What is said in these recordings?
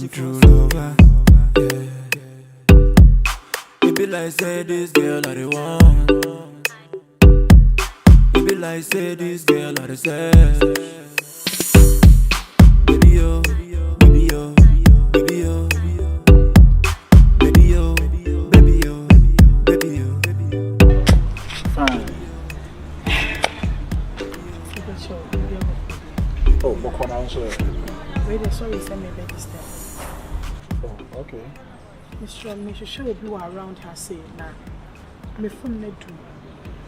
some true lover. Yeah. It be like say this girl I the one. It be like say this girl I the say. Baby yo, baby yo, baby yo, baby yo, baby yo, baby yo. Fine. Oh, what can I answer? Wait, sorry, send me back this time. Oh, okay. Mr. Mr. Show will be around her say, nah, my phone need to.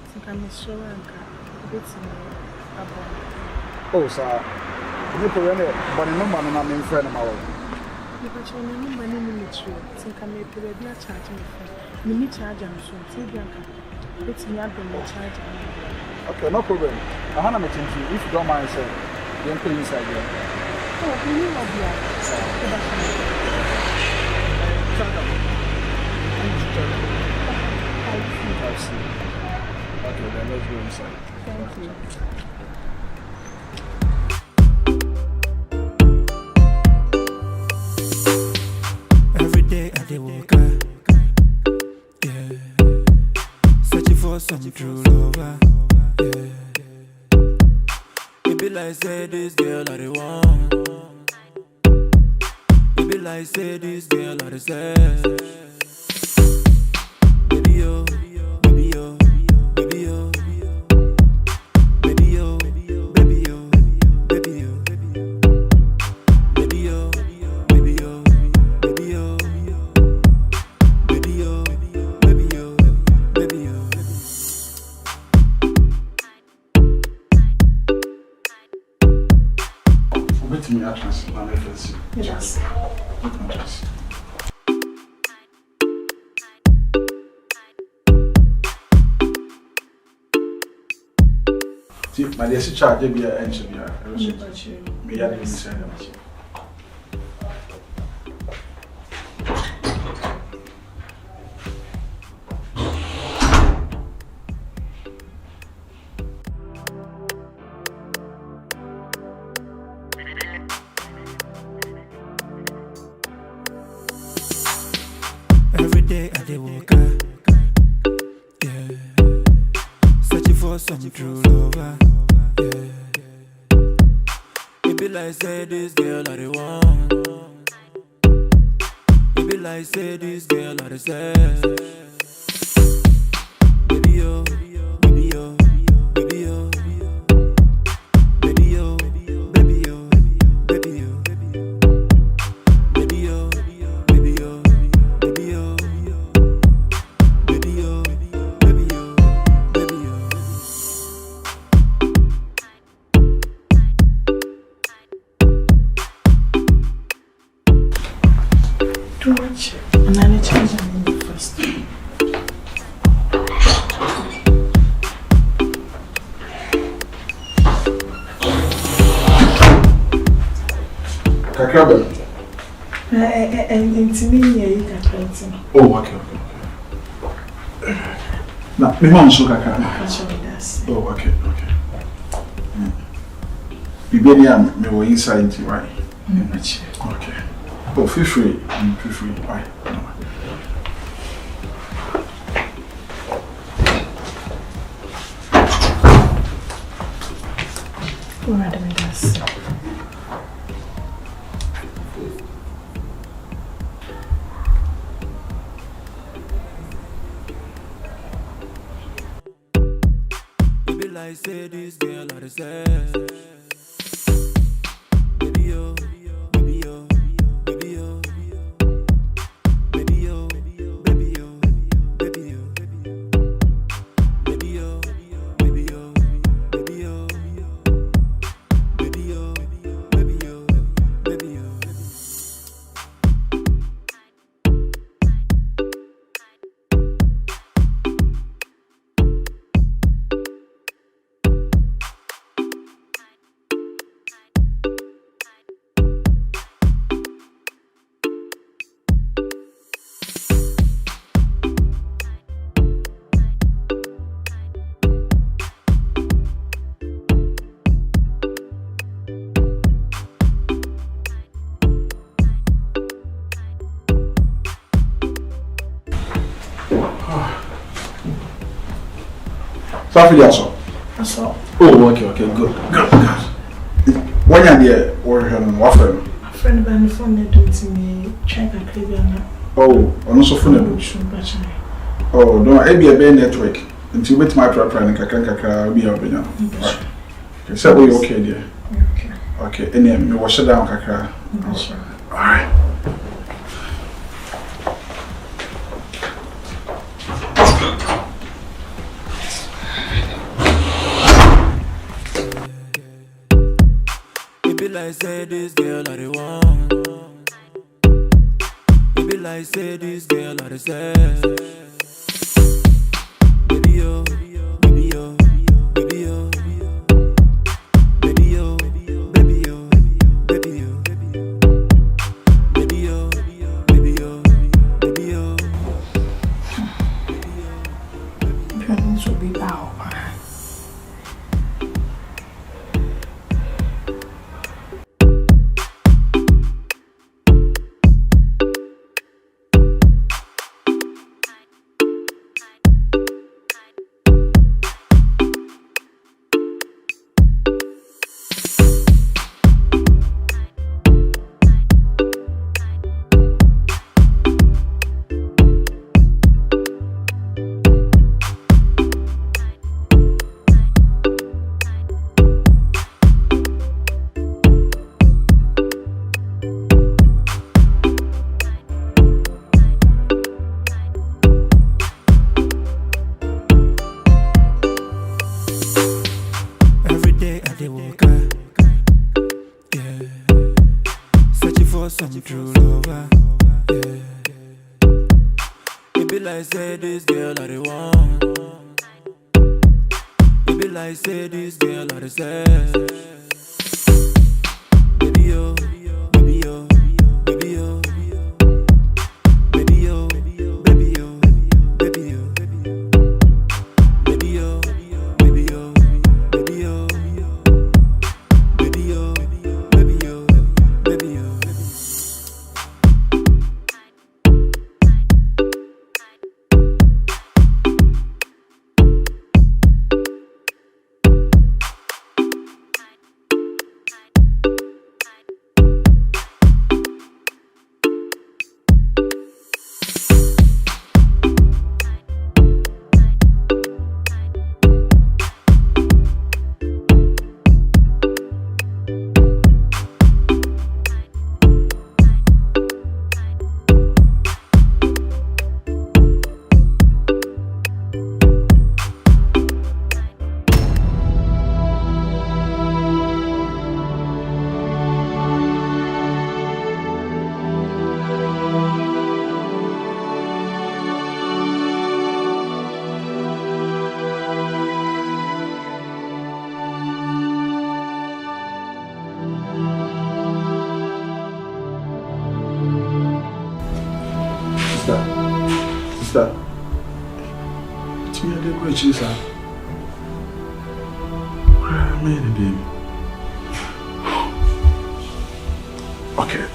Think I'm Mr. Franka. Oh, sir. You put any, but no man, I'm in friend of my own. You got your name, my name in the tree. Think I may pay a charge me. You need charge and soon. See, Bianca. It's me, I've been charge. Okay, no problem. I want to meet you if you don't mind, sir. Then pay inside here. Oh, you know what you are. I see. Okay, then let's go inside. Thank you. Every day I dey walk out, yeah, searching for some true lover, yeah. It be like say this girl I the one. It be like say this girl I the say. Baby yo, baby yo, baby yo, baby yo, baby yo, baby yo, baby yo, baby yo, baby yo, baby yo, baby yo, baby yo. Wait me, Atlas. My reference. Yes. Atlas. See, my dear, charge be an engineer. Me, I didn't say that. Every day I dey walk out, yeah, searching for some true lover, yeah. It be like say this girl I the one. It be like say this girl I the say. Baby yo, baby yo, baby yo, baby yo, baby yo, baby yo, baby yo, baby yo, baby yo, baby yo, baby yo, baby yo. Too much. And I need to change my name first. Kakraba. And to me, you can try it. Oh, okay. Now, me want so kakra. Oh, okay. Bibenia, me wo inside right. Okay. Oh, feel free. Right. Alright, me das. It be like say this girl I the say. Baby yo, baby yo, baby yo, baby yo, baby yo, baby yo, baby yo, baby yo, baby yo, baby yo, baby yo, baby yo. Traffic also. That's all. Oh, okay, good. When you're there, or what friend? A friend by the phone, they do to me, check and clear now. Oh, and also phone. Oh, no, I be a bad network. Until with my proper and kakaka be up now. Okay, so we okay, dear. Okay, and then you wash it down, kaka. Alright. It be like say this girl I the want. It be like say this girl I the say. Baby yo, baby yo, baby yo, baby yo, baby yo, baby yo, baby yo, baby yo, baby yo. This will be out. Every day I dey walk yeah. Searching for some true lover, yeah. It be like say this girl I the want. It be like say this girl I the say. Baby yo, baby yo, baby yo, baby yo, baby yo, baby yo, baby yo, baby yo, baby yo, baby yo, baby yo, baby yo. Sister. It's me, I did great, sir. Where am I, baby? Okay.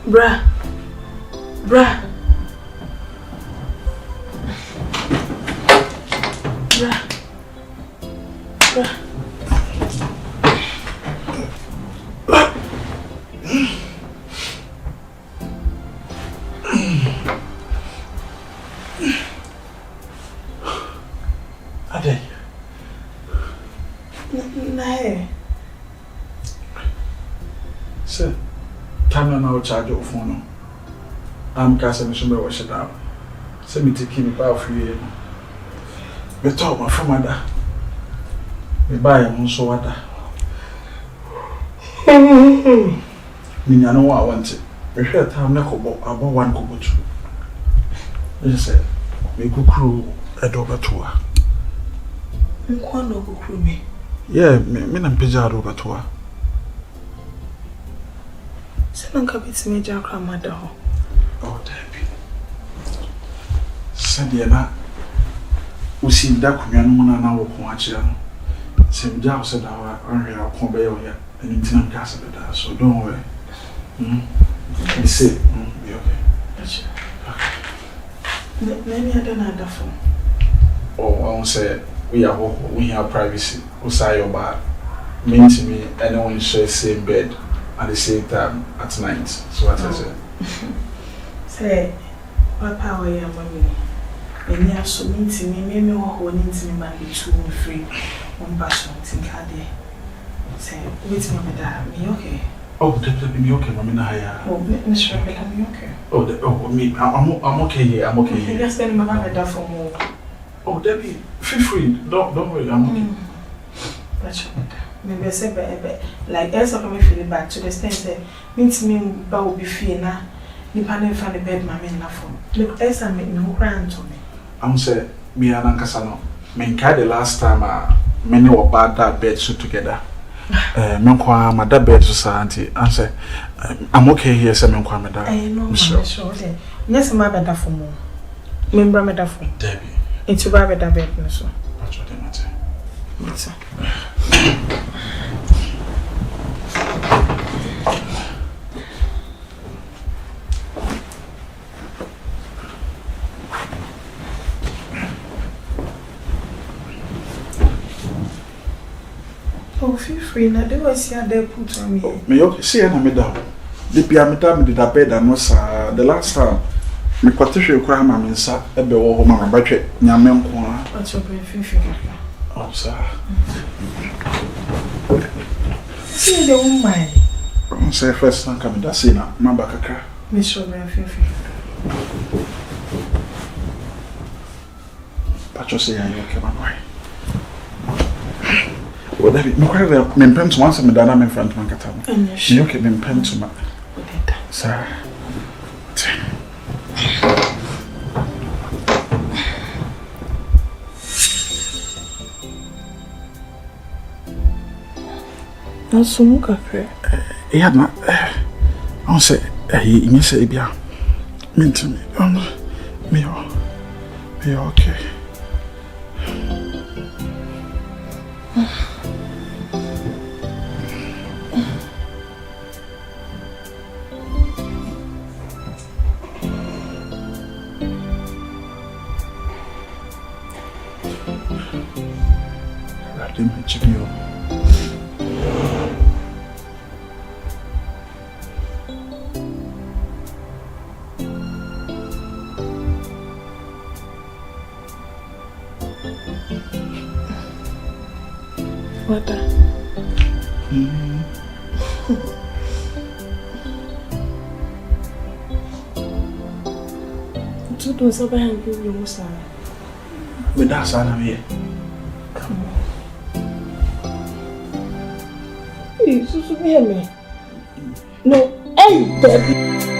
Bruh. Ade. Nah. Sir, time now charge your phone. I'm casting some wash it out. Send me to keep it out for you. But talk my from mother. We buy a monster water. Me, I know what I want it. We heard time about one couple two. They said, we could crew a dog tour. One no go crew me. Yeah, me and Pija over tour. Send a bit major grandmother. Oh, Debbie. Sadiana, we see that Kuyan and our Quachian. Same job said our area conveyor and in Tinam Castle, so don't worry. You see, be okay. Maybe I don't have that phone. Oh, I won't say we have privacy. Who say your bad? Mean to me, anyone share same bed at the same time at night. So what I say. Say, what power you have, mommy? When you have so mean to me, maybe what into me might be too free. One passion, think I did. Say, wait, mommy, that me okay? Oh, definitely me okay, mommy. Oh, Mr. Rebecca, me okay? Oh, me, I'm okay here. I'm okay here. Just then, my mother that for more. Oh, Debbie, feel free. Don't worry. I'm okay. That's right. Maybe I say, like, else I come feeling back to the extent that means me, but will be fear now. You can't find the bed, my men, phone. Look, else I make no crying to me. I'm say, me and Uncle Sano. Men the last time, many were bad that bed suit together. Menkwa my that bed society. I say, I'm okay here. Say menkwa me that. I know, sure. Yes, my bed for more. Remember me that phone. Debbie. It's a bed that bed, no so. That's what they matter. Yes. Oh, feel free now. They was here there put on me. Me okay. See, I me down. The pyramid me did a bed and was the last time. Me kwatishe kwa mama nsa ebe wo ho mama batwe nyame nko a. What's your brain feel? Oh, sir. See the woman. I'm say first time come da see na mama kakra. Miss your brain feel. Pacho say you okay man why? Well, David, me kwere me mpem to once me dana me front man kata. You okay me mpem to ma. Sir. Asumu kakre. Yeah, na. I say, you say bia. Mint me. Me okay. What the? Tu don't say behind you, Musa. But that's all I'm here. Come on. Hey, so hear me. No, hey, Debbie.